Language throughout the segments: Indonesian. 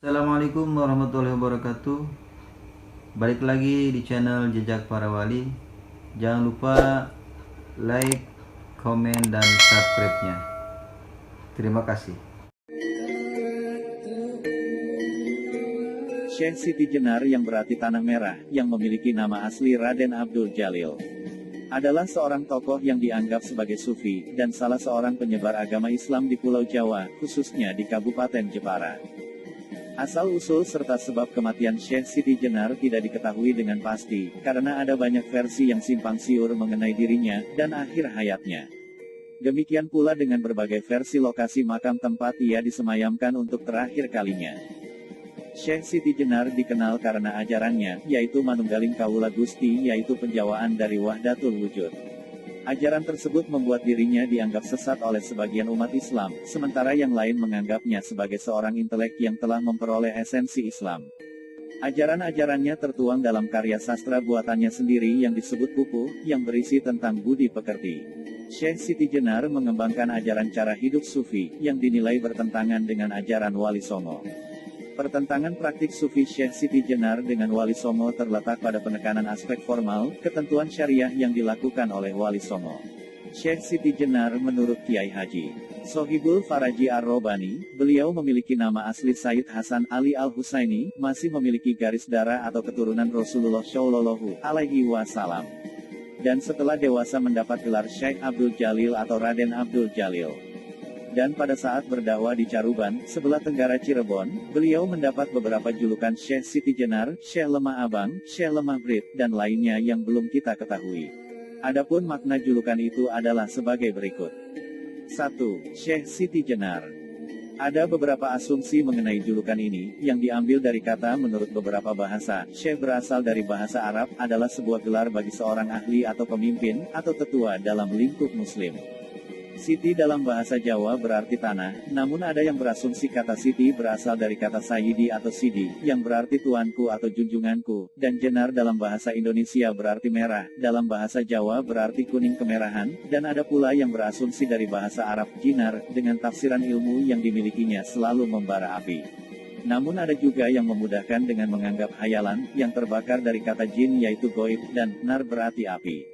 Assalamualaikum warahmatullahi wabarakatuh. Balik lagi di channel Jejak Para Wali. Jangan lupa like, komen, dan subscribe-nya. Terima kasih. Syekh Siti Jenar yang berarti Tanah Merah, yang memiliki nama asli Raden Abdul Jalil, adalah seorang tokoh yang dianggap sebagai sufi, dan salah seorang penyebar agama Islam di Pulau Jawa, khususnya di Kabupaten Jepara. Asal-usul serta sebab kematian Syekh Siti Jenar tidak diketahui dengan pasti, karena ada banyak versi yang simpang siur mengenai dirinya, dan akhir hayatnya. Demikian pula dengan berbagai versi lokasi makam tempat ia disemayamkan untuk terakhir kalinya. Syekh Siti Jenar dikenal karena ajarannya, yaitu Manunggaling Kawula Gusti, yaitu penjawaan dari Wahdatul Wujud. Ajaran tersebut membuat dirinya dianggap sesat oleh sebagian umat Islam, sementara yang lain menganggapnya sebagai seorang intelek yang telah memperoleh esensi Islam. Ajaran-ajarannya tertuang dalam karya sastra buatannya sendiri yang disebut Pupuh, yang berisi tentang budi pekerti. Syekh Siti Jenar mengembangkan ajaran cara hidup sufi, yang dinilai bertentangan dengan ajaran Wali Songo. Pertentangan praktik sufi Syekh Siti Jenar dengan Wali Songo terletak pada penekanan aspek formal, ketentuan syariah yang dilakukan oleh Wali Songo. Syekh Siti Jenar menurut Kiai Haji Sohibul Faraji Ar-Robani, beliau memiliki nama asli Said Hasan Ali Al-Husaini, masih memiliki garis darah atau keturunan Rasulullah Shallallahu Alaihi Wasallam. Dan setelah dewasa mendapat gelar Syekh Abdul Jalil atau Raden Abdul Jalil. Dan pada saat berdakwah di Caruban, sebelah tenggara Cirebon, beliau mendapat beberapa julukan Syekh Siti Jenar, Syekh Lemah Abang, Syekh Lemah Brit, dan lainnya yang belum kita ketahui. Adapun makna julukan itu adalah sebagai berikut. 1. Syekh Siti Jenar. Ada beberapa asumsi mengenai julukan ini, yang diambil dari kata menurut beberapa bahasa. Syekh berasal dari bahasa Arab, adalah sebuah gelar bagi seorang ahli atau pemimpin, atau tetua dalam lingkup muslim. Siti dalam bahasa Jawa berarti tanah, namun ada yang berasumsi kata Siti berasal dari kata Sayyidi atau Sidi, yang berarti tuanku atau junjunganku, dan Jenar dalam bahasa Indonesia berarti merah, dalam bahasa Jawa berarti kuning kemerahan, dan ada pula yang berasumsi dari bahasa Arab Jinar, dengan tafsiran ilmu yang dimilikinya selalu membara api. Namun ada juga yang memudahkan dengan menganggap hayalan, yang terbakar dari kata jin yaitu goib, dan nar berarti api.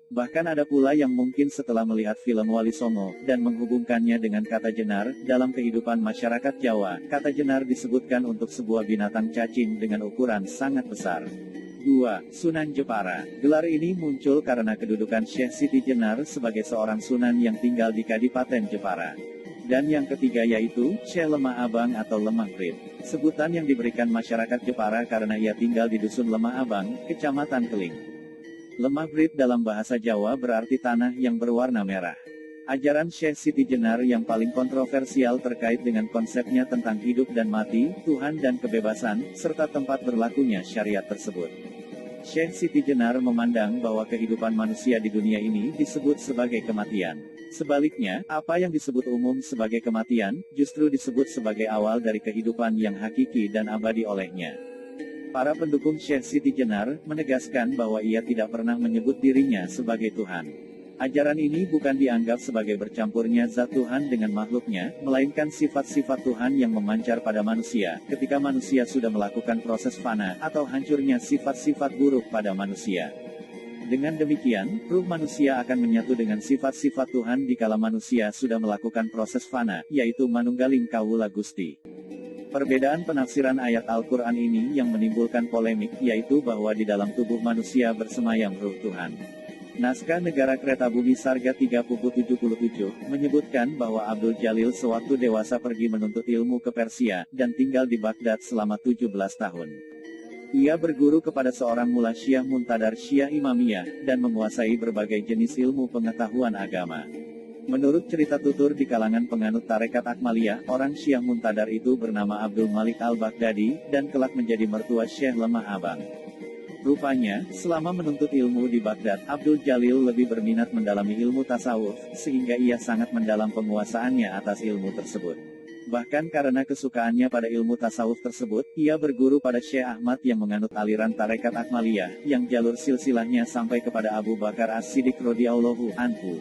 Bahkan ada pula yang mungkin setelah melihat film Wali Songo, dan menghubungkannya dengan kata jenar, dalam kehidupan masyarakat Jawa, kata jenar disebutkan untuk sebuah binatang cacing dengan ukuran sangat besar. 2. Sunan Jepara. Gelar ini muncul karena kedudukan Syekh Siti Jenar sebagai seorang sunan yang tinggal di Kadipaten Jepara. Dan yang ketiga yaitu, Syekh Lemah Abang atau Lemah Brit. Sebutan yang diberikan masyarakat Jepara karena ia tinggal di Dusun Lemah Abang, Kecamatan Keling. Lemah Brit dalam bahasa Jawa berarti tanah yang berwarna merah. Ajaran Syekh Siti Jenar yang paling kontroversial terkait dengan konsepnya tentang hidup dan mati, Tuhan dan kebebasan, serta tempat berlakunya syariat tersebut. Syekh Siti Jenar memandang bahwa kehidupan manusia di dunia ini disebut sebagai kematian. Sebaliknya, apa yang disebut umum sebagai kematian, justru disebut sebagai awal dari kehidupan yang hakiki dan abadi olehnya. Para pendukung Syekh Siti Jenar menegaskan bahwa ia tidak pernah menyebut dirinya sebagai Tuhan. Ajaran ini bukan dianggap sebagai bercampurnya zat Tuhan dengan makhluknya, melainkan sifat-sifat Tuhan yang memancar pada manusia, ketika manusia sudah melakukan proses fana, atau hancurnya sifat-sifat buruk pada manusia. Dengan demikian, ruh manusia akan menyatu dengan sifat-sifat Tuhan dikala manusia sudah melakukan proses fana, yaitu Manunggaling Kawula Gusti. Perbedaan penafsiran ayat Al-Quran ini yang menimbulkan polemik, yaitu bahwa di dalam tubuh manusia bersemayam ruh Tuhan. Naskah Negara Kereta Bumi Sarga 3:77 menyebutkan bahwa Abdul Jalil sewaktu dewasa pergi menuntut ilmu ke Persia, dan tinggal di Baghdad selama 17 tahun. Ia berguru kepada seorang mula Syekh Muntadar Syiah Imamiyah, dan menguasai berbagai jenis ilmu pengetahuan agama. Menurut cerita tutur di kalangan penganut tarekat Akmaliyah, orang Syiah Muntadar itu bernama Abdul Malik Al-Baghdadi, dan kelak menjadi mertua Syekh Lemah Abang. Rupanya, selama menuntut ilmu di Baghdad, Abdul Jalil lebih berminat mendalami ilmu tasawuf, sehingga ia sangat mendalam penguasaannya atas ilmu tersebut. Bahkan karena kesukaannya pada ilmu tasawuf tersebut, ia berguru pada Syekh Ahmad yang menganut aliran tarekat Akmaliyah, yang jalur silsilahnya sampai kepada Abu Bakar As-Siddiq radhiyallahu anhu.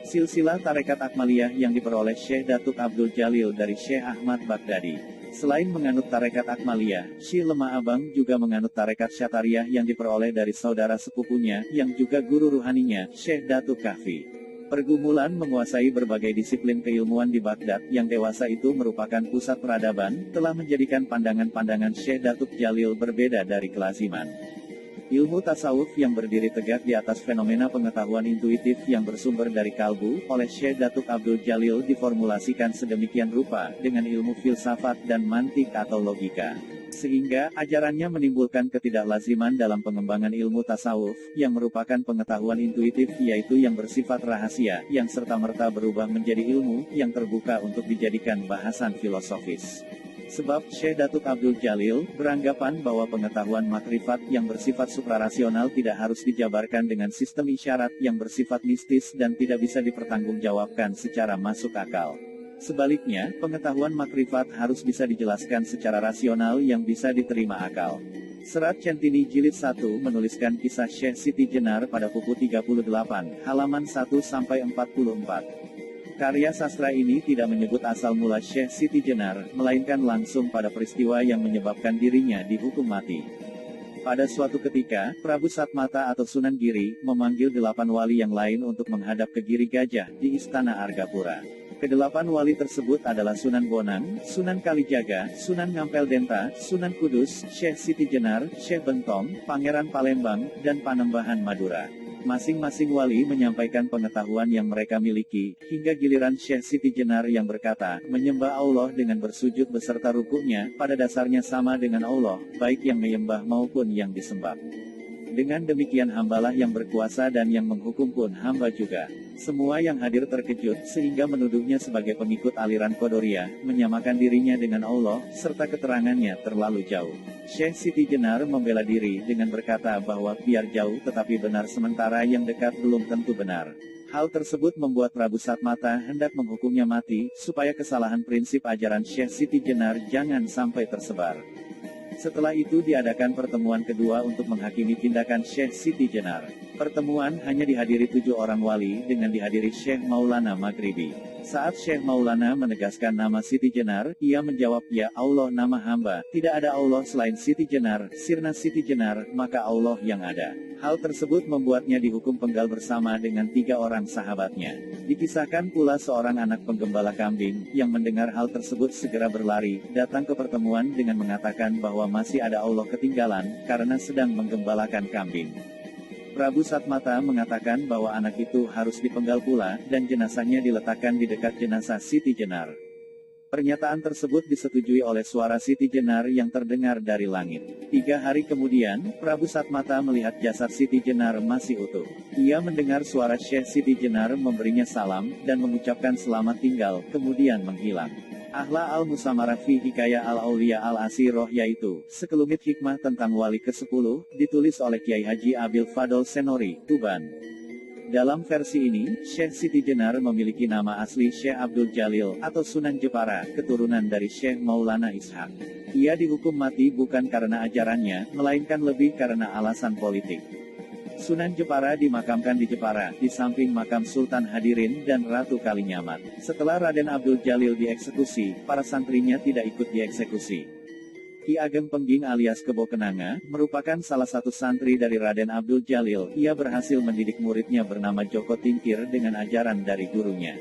Silsilah tarekat Akmaliyah yang diperoleh Syekh Datuk Abdul Jalil dari Syekh Ahmad Baghdadi. Selain menganut tarekat Akmaliyah, Syekh Lemah Abang juga menganut tarekat Syatariyah yang diperoleh dari saudara sepupunya, yang juga guru ruhaninya, Syekh Datuk Kahfi. Pergumulan menguasai berbagai disiplin keilmuan di Baghdad yang dewasa itu merupakan pusat peradaban, telah menjadikan pandangan-pandangan Syekh Datuk Jalil berbeda dari kelaziman. Ilmu tasawuf yang berdiri tegak di atas fenomena pengetahuan intuitif yang bersumber dari kalbu, oleh Syekh Datuk Abdul Jalil diformulasikan sedemikian rupa, dengan ilmu filsafat dan mantik atau logika. Sehingga, ajarannya menimbulkan ketidaklaziman dalam pengembangan ilmu tasawuf, yang merupakan pengetahuan intuitif yaitu yang bersifat rahasia, yang serta-merta berubah menjadi ilmu, yang terbuka untuk dijadikan bahasan filosofis. Sebab Syekh Datuk Abdul Jalil beranggapan bahwa pengetahuan makrifat yang bersifat suprarasional tidak harus dijabarkan dengan sistem isyarat yang bersifat mistis dan tidak bisa dipertanggungjawabkan secara masuk akal. Sebaliknya, pengetahuan makrifat harus bisa dijelaskan secara rasional yang bisa diterima akal. Serat Centini Jilid 1 menuliskan kisah Syekh Siti Jenar pada buku 38, halaman 1-44. Karya sastra ini tidak menyebut asal mula Syekh Siti Jenar, melainkan langsung pada peristiwa yang menyebabkan dirinya dihukum mati. Pada suatu ketika, Prabu Satmata atau Sunan Giri, memanggil 8 wali yang lain untuk menghadap ke Giri Gajah, di Istana Argapura. Kedelapan wali tersebut adalah Sunan Bonang, Sunan Kalijaga, Sunan Ngampel Denta, Sunan Kudus, Syekh Siti Jenar, Syekh Bentong, Pangeran Palembang, dan Panembahan Madura. Masing-masing wali menyampaikan pengetahuan yang mereka miliki, hingga giliran Syekh Siti Jenar yang berkata, menyembah Allah dengan bersujud beserta rukuknya, pada dasarnya sama dengan Allah, baik yang menyembah maupun yang disembah. Dengan demikian hambalah yang berkuasa dan yang menghukum pun hamba juga. Semua yang hadir terkejut, sehingga menuduhnya sebagai pengikut aliran Qadariyah, menyamakan dirinya dengan Allah, serta keterangannya terlalu jauh. Syekh Siti Jenar membela diri dengan berkata bahwa biar jauh tetapi benar sementara yang dekat belum tentu benar. Hal tersebut membuat Prabu Satmata hendak menghukumnya mati, supaya kesalahan prinsip ajaran Syekh Siti Jenar jangan sampai tersebar. Setelah itu diadakan pertemuan kedua untuk menghakimi tindakan Syekh Siti Jenar. Pertemuan hanya dihadiri 7 orang wali dengan dihadiri Syekh Maulana Maghribi. Saat Syekh Maulana menegaskan nama Siti Jenar, ia menjawab, ya Allah nama hamba, tidak ada Allah selain Siti Jenar, sirna Siti Jenar, maka Allah yang ada. Hal tersebut membuatnya dihukum penggal bersama dengan 3 orang sahabatnya. Dikisahkan pula seorang anak penggembala kambing, yang mendengar hal tersebut segera berlari, datang ke pertemuan dengan mengatakan bahwa masih ada Allah ketinggalan, karena sedang menggembalakan kambing. Prabu Satmata mengatakan bahwa anak itu harus dipenggal pula, dan jenazahnya diletakkan di dekat jenazah Siti Jenar. Pernyataan tersebut disetujui oleh suara Siti Jenar yang terdengar dari langit. 3 hari kemudian, Prabu Satmata melihat jasad Siti Jenar masih utuh. Ia mendengar suara Syekh Siti Jenar memberinya salam, dan mengucapkan selamat tinggal, kemudian menghilang. Ahla al-Musamarah fi Hikayah al-Auliya al-Asiroh, yaitu sekelumit hikmah tentang wali ke-10, ditulis oleh Kiai Haji Abil Fadol Senori, Tuban. Dalam versi ini, Syekh Siti Jenar memiliki nama asli Syekh Abdul Jalil, atau Sunan Jepara, keturunan dari Syekh Maulana Ishaq. Ia dihukum mati bukan karena ajarannya, melainkan lebih karena alasan politik. Sunan Jepara dimakamkan di Jepara, di samping makam Sultan Hadirin dan Ratu Kalinyamat. Setelah Raden Abdul Jalil dieksekusi, para santrinya tidak ikut dieksekusi. Ki Ageng Pengging alias Kebo Kenanga, merupakan salah satu santri dari Raden Abdul Jalil. Ia berhasil mendidik muridnya bernama Joko Tingkir dengan ajaran dari gurunya.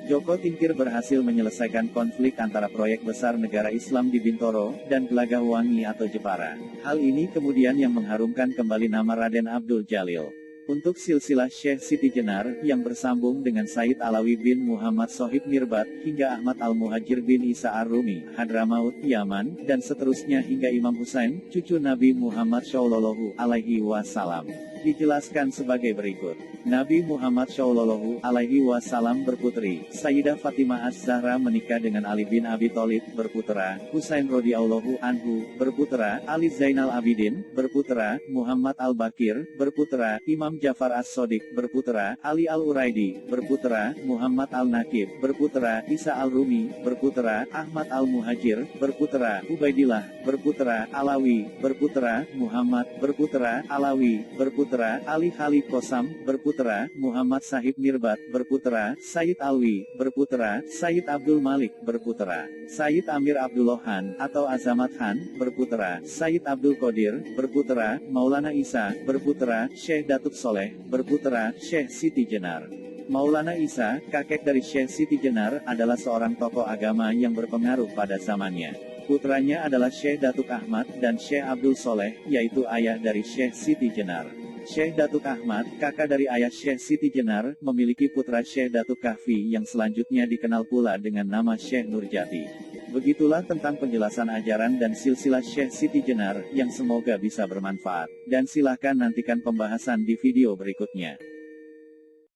Joko Tingkir berhasil menyelesaikan konflik antara proyek besar negara Islam di Bintoro, dan Gelagah Wangi atau Jepara. Hal ini kemudian yang mengharumkan kembali nama Raden Abdul Jalil. Untuk silsilah Syekh Siti Jenar, yang bersambung dengan Said Alawi bin Muhammad Sohib Mirbat, hingga Ahmad Al-Muhajir bin Isa Ar-Rumi, Hadramaut, Yaman, dan seterusnya hingga Imam Husain, cucu Nabi Muhammad Shallallahu Alaihi Wasallam. Dijelaskan sebagai berikut. Nabi Muhammad Shallallahu Alaihi Wasallam berputri, Sayyidah Fatimah Az-Zahra menikah dengan Ali bin Abi Thalib, berputera, Husain radhiyallahu anhu, berputera, Ali Zainal Abidin, berputera, Muhammad Al-Bakir, berputera, Imam Jafar As-Sodiq, berputera, Ali Al-Uraidi, berputera, Muhammad Al-Nakib, berputera, Isa Al-Rumi, berputera, Ahmad Al-Muhajir, berputera, Ubaidillah, berputera, Alawi, berputera, Muhammad, berputera, Alawi, berputera, berputra Ali Khalid Kosam, berputra Muhammad Sahib Mirbat, berputra Sayyid Alwi, berputra Sayyid Abdul Malik, berputra Sayyid Amir Abdullohan atau Azamat Han, berputra Sayyid Abdul Qadir, berputra Maulana Isa, berputra Syekh Datuk Soleh, berputra Syekh Siti Jenar. Maulana Isa, kakek dari Syekh Siti Jenar, adalah seorang tokoh agama yang berpengaruh pada zamannya. Putranya adalah Syekh Datuk Ahmad dan Syekh Abdul Soleh, yaitu ayah dari Syekh Siti Jenar. Syekh Datuk Ahmad, kakak dari ayah Syekh Siti Jenar, memiliki putra Syekh Datuk Kahfi yang selanjutnya dikenal pula dengan nama Syekh Nurjati. Begitulah tentang penjelasan ajaran dan silsilah Syekh Siti Jenar, yang semoga bisa bermanfaat. Dan silakan nantikan pembahasan di video berikutnya.